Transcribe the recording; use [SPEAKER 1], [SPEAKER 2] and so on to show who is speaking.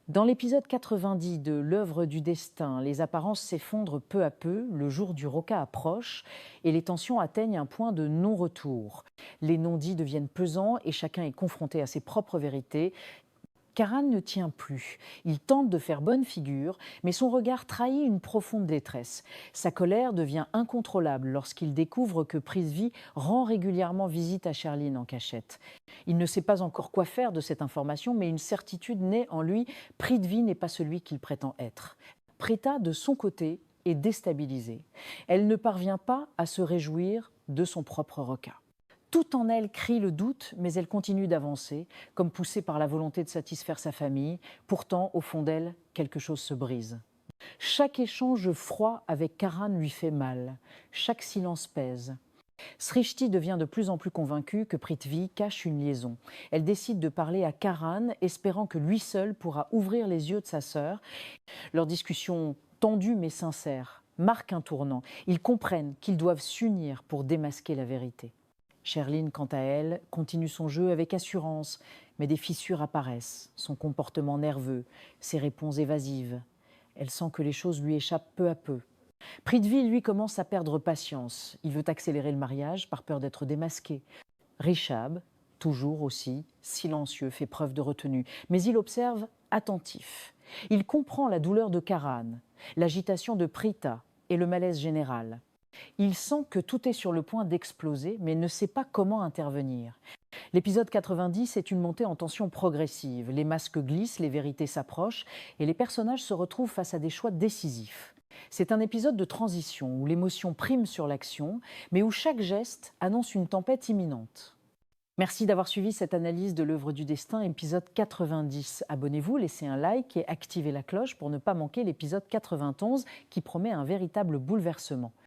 [SPEAKER 1] Dans l'épisode 90 de L'œuvre du destin, les apparences s'effondrent peu à peu, le jour du roca approche et les tensions atteignent un point de non-retour. Les non-dits deviennent pesants et chacun est confronté à ses propres vérités. Karan ne tient plus. Il tente de faire bonne figure, mais son regard trahit une profonde détresse. Sa colère devient incontrôlable lorsqu'il découvre que Prithvi rend régulièrement visite à Sherline en cachette. Il ne sait pas encore quoi faire de cette information, mais une certitude naît en lui, Prithvi n'est pas celui qu'il prétend être. Prita, de son côté, est déstabilisée. Elle ne parvient pas à se réjouir de son propre requin. Tout en elle crie le doute, mais elle continue d'avancer, comme poussée par la volonté de satisfaire sa famille. Pourtant, au fond d'elle, quelque chose se brise. Chaque échange froid avec Karan lui fait mal. Chaque silence pèse. Srishti devient de plus en plus convaincue que Prithvi cache une liaison. Elle décide de parler à Karan, espérant que lui seul pourra ouvrir les yeux de sa sœur. Leur discussion tendue mais sincère marque un tournant. Ils comprennent qu'ils doivent s'unir pour démasquer la vérité. Sherline, quant à elle, continue son jeu avec assurance, mais des fissures apparaissent, son comportement nerveux, ses réponses évasives. Elle sent que les choses lui échappent peu à peu. Prithvi, lui, commence à perdre patience. Il veut accélérer le mariage par peur d'être démasqué. Rishab, toujours aussi, silencieux, fait preuve de retenue, mais il observe attentif. Il comprend la douleur de Karan, l'agitation de Prita et le malaise général. Il sent que tout est sur le point d'exploser, mais ne sait pas comment intervenir. L'épisode 90 est une montée en tension progressive. Les masques glissent, les vérités s'approchent et les personnages se retrouvent face à des choix décisifs. C'est un épisode de transition où l'émotion prime sur l'action, mais où chaque geste annonce une tempête imminente. Merci d'avoir suivi cette analyse de l'œuvre du destin, épisode 90. Abonnez-vous, laissez un like et activez la cloche pour ne pas manquer l'épisode 91 qui promet un véritable bouleversement.